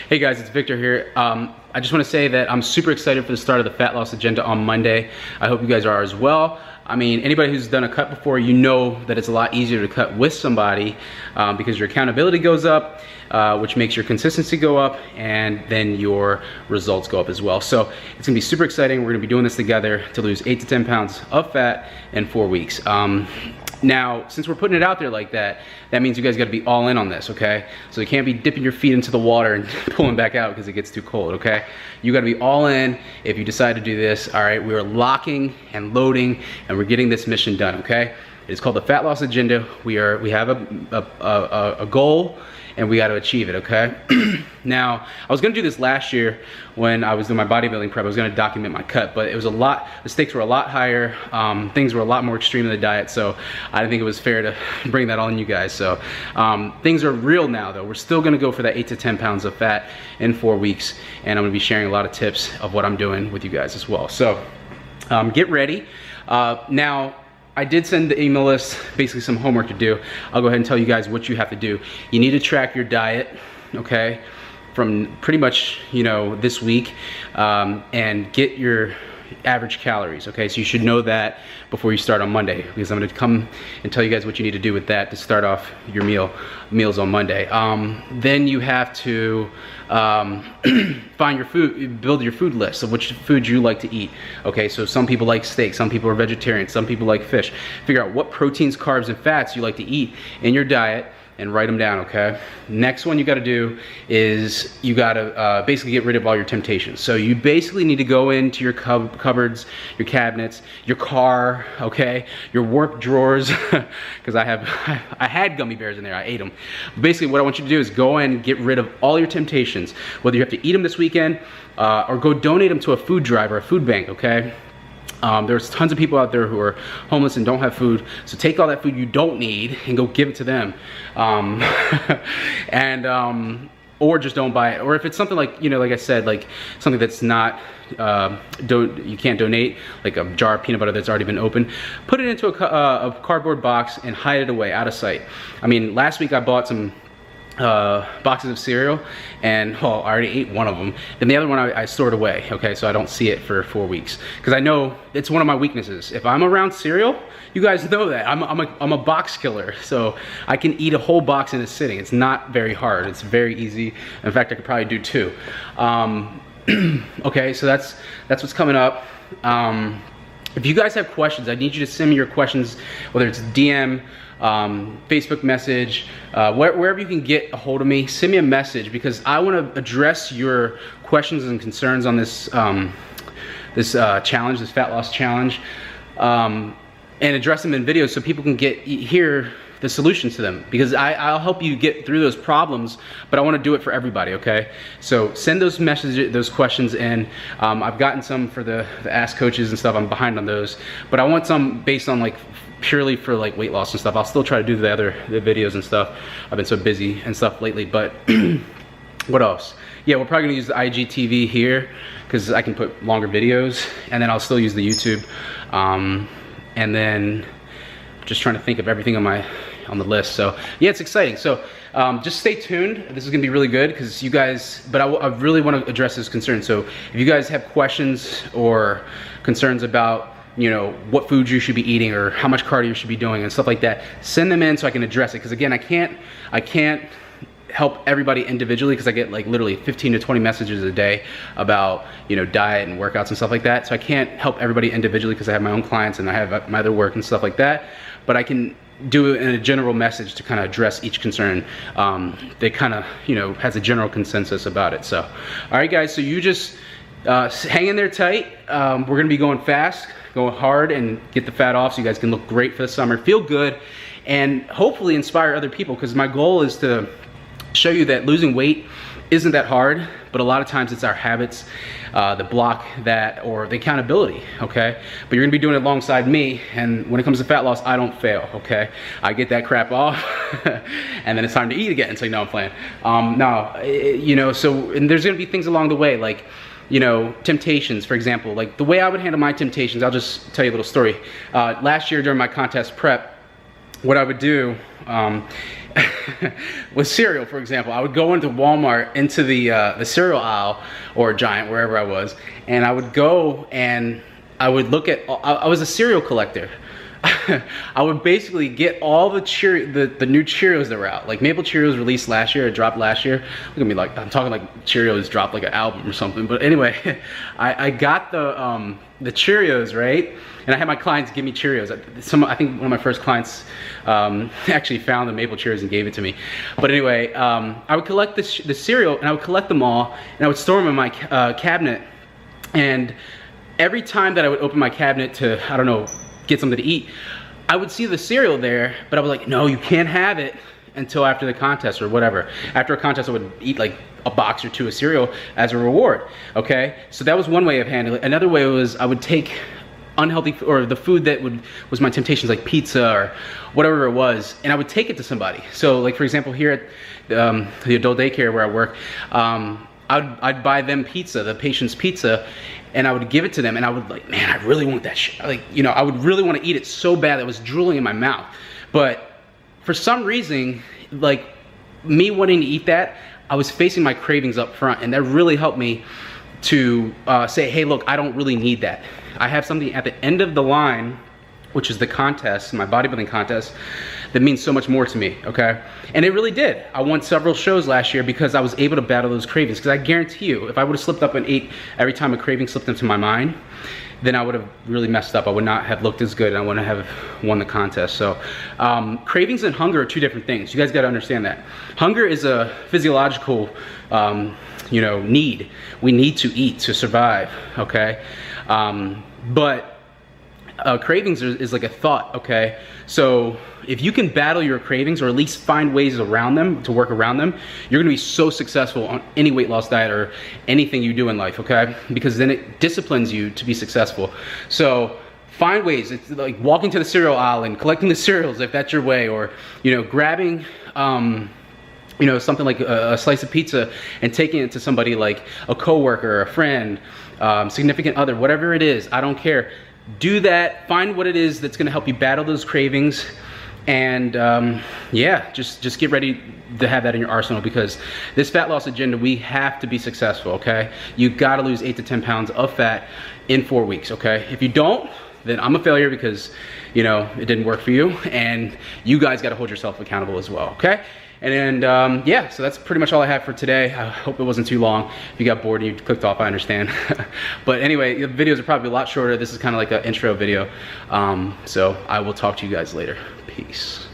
Hey guys, it's Victor here. I just want to say that I'm super excited for the start of the Fat Loss Agenda on Monday. I hope you guys are as well. I mean, anybody who's done a cut before, you know that it's a lot easier to cut with somebody because your accountability goes up, which makes your consistency go up, and then your results go up as well. So it's gonna be super exciting. We're gonna be doing this together to lose 8 to 10 pounds of fat in 4 weeks. Now, since we're putting it out there like that, that means you guys gotta be all in on this, okay? So you can't be dipping your feet into the water and pulling back out because it gets too cold, okay? You gotta be all in if you decide to do this, all right? We are locking and loading and we're getting this mission done, okay? It's called the Fat Loss Agenda. We have a goal and we got to achieve it, okay? Now, I was gonna do this last year when I was doing my bodybuilding prep. I was gonna document my cut, but it was the stakes were a lot higher, things were a lot more extreme in the diet, so I didn't think it was fair to bring that on you guys. So things are real now though. We're still gonna go for that 8 to 10 pounds of fat in 4 weeks, and I'm gonna be sharing a lot of tips of what I'm doing with you guys as well. So get ready. Now, I did send the email list, basically some homework to do. I'll go ahead and tell you guys what you have to do. You need to track your diet, okay, from pretty much, you know, this week, and get your average calories, okay? So you should know that before you start on Monday, because I'm gonna come and tell you guys what you need to do with that to start off your meals on Monday. Then you have to find your food, build your food list of which foods you like to eat, okay? So some people like steak, some people are vegetarian, some people like fish. Figure out what proteins, carbs, and fats you like to eat in your diet and write them down, okay? Next one you gotta do is you gotta basically get rid of all your temptations. So you basically need to go into your cupboards, your cabinets, your car, okay? Your work drawers, because I had gummy bears in there, I ate them. Basically what I want you to do is go in and get rid of all your temptations, whether you have to eat them this weekend or go donate them to a food drive or a food bank, okay? There's tons of people out there who are homeless and don't have food, so take all that food you don't need and go give it to them. Or just don't buy it. Or if it's something like, you know, like I said, like something that's not, you can't donate, like a jar of peanut butter that's already been opened, put it into a cardboard box and hide it away, out of sight. I mean, last week I bought some boxes of cereal, and I already ate one of them. Then the other one I stored away, okay, so I don't see it for 4 weeks, because I know it's one of my weaknesses. If I'm around cereal, you guys know that I'm a box killer, so I can eat a whole box in a sitting. It's not very hard. It's very easy. In fact, I could probably do 2. Okay, so that's what's coming up. If you guys have questions, I need you to send me your questions, whether it's DM, Facebook message, wherever you can get a hold of me. Send me a message, because I want to address your questions and concerns on this challenge, this fat loss challenge, and address them in videos so people can hear the solutions to them, because I'll help you get through those problems, but I want to do it for everybody, okay? So send those messages, those questions in. I've gotten some for the Ask Coaches and stuff. I'm behind on those, but I want some based on like purely for like weight loss and stuff. I'll still try to do the videos and stuff. I've been so busy and stuff lately, but what else? Yeah, we're probably gonna use the IGTV here because I can put longer videos, and then I'll still use the YouTube, and then just trying to think of everything on the list. So yeah, it's exciting. So just stay tuned. This is gonna be really good because you guys, but I really want to address this concern. So if you guys have questions or concerns about, you know, what foods you should be eating or how much cardio you should be doing and stuff like that, send them in so I can address it. Because again, I can't help everybody individually, because I get like literally 15 to 20 messages a day about, you know, diet and workouts and stuff like that. So I can't help everybody individually because I have my own clients and I have my other work and stuff like that. But I can do it in a general message to kind of address each concern. They kind of, you know, has a general consensus about it. So, all right, guys. So you just hang in there tight. We're gonna be going fast, going hard, and get the fat off so you guys can look great for the summer, feel good, and hopefully inspire other people, because my goal is to show you that losing weight isn't that hard, but a lot of times it's our habits that block that, or the accountability, okay? But you're gonna be doing it alongside me, and when it comes to fat loss, I don't fail, okay? I get that crap off, and then it's time to eat again. It's like, no, I'm playing. You know, so, and there's gonna be things along the way, like, you know, temptations, for example. Like the way I would handle my temptations, I'll just tell you a little story. Last year during my contest prep, what I would do, with cereal, for example, I would go into Walmart, into the cereal aisle, or Giant, wherever I was, and I would go and I would look at, I was a cereal collector. I would basically get all the new Cheerios that were out. Like Maple Cheerios released last year, it dropped last year. Look at me, like I'm talking like Cheerios dropped like an album or something. But anyway, I got the Cheerios, right? And I had my clients give me Cheerios. I think one of my first clients actually found the Maple Cheerios and gave it to me. But anyway, I would collect the cereal, and I would collect them all, and I would store them in my cabinet. And every time that I would open my cabinet to, I don't know, get something to eat, I would see the cereal there, but I was like, no, you can't have it until after the contest or whatever. After a contest, I would eat like a box or two of cereal as a reward, okay? So that was one way of handling it. Another way was I would take unhealthy, or the food that was my temptations, like pizza or whatever it was, and I would take it to somebody. So like, for example, here at the adult daycare where I work, I'd buy them pizza, the patient's pizza, and I would give it to them, and I would like, man, I really want that shit. Like, you know, I would really want to eat it so bad that it was drooling in my mouth. But for some reason, like me wanting to eat that, I was facing my cravings up front, and that really helped me to say, hey, look, I don't really need that. I have something at the end of the line, which is the contest, my bodybuilding contest, that means so much more to me, okay? And it really did. I won several shows last year because I was able to battle those cravings. Because I guarantee you, if I would have slipped up and ate every time a craving slipped into my mind, then I would have really messed up. I would not have looked as good, and I wouldn't have won the contest. So cravings and hunger are two different things. You guys gotta understand that. Hunger is a physiological you know, need. We need to eat to survive, okay? But cravings is like a thought, okay? So if you can battle your cravings, or at least find ways around them, to work around them, you're gonna be so successful on any weight loss diet or anything you do in life, okay? Because then it disciplines you to be successful. So find ways. It's like walking to the cereal aisle and collecting the cereals if that's your way, or, you know, grabbing you know, something like a slice of pizza and taking it to somebody like a coworker, a friend, significant other, whatever it is, I don't care. Do that, find what it is that's gonna help you battle those cravings, and yeah, just get ready to have that in your arsenal, because this fat loss agenda, we have to be successful, okay? You gotta lose 8 to 10 pounds of fat in 4 weeks, okay? If you don't, then I'm a failure, because, you know, it didn't work for you, and you guys gotta hold yourself accountable as well, okay? And yeah, so that's pretty much all I have for today. I hope it wasn't too long. If you got bored and you clicked off, I understand. But anyway, the videos are probably a lot shorter. This is kind of like an intro video. So I will talk to you guys later. Peace.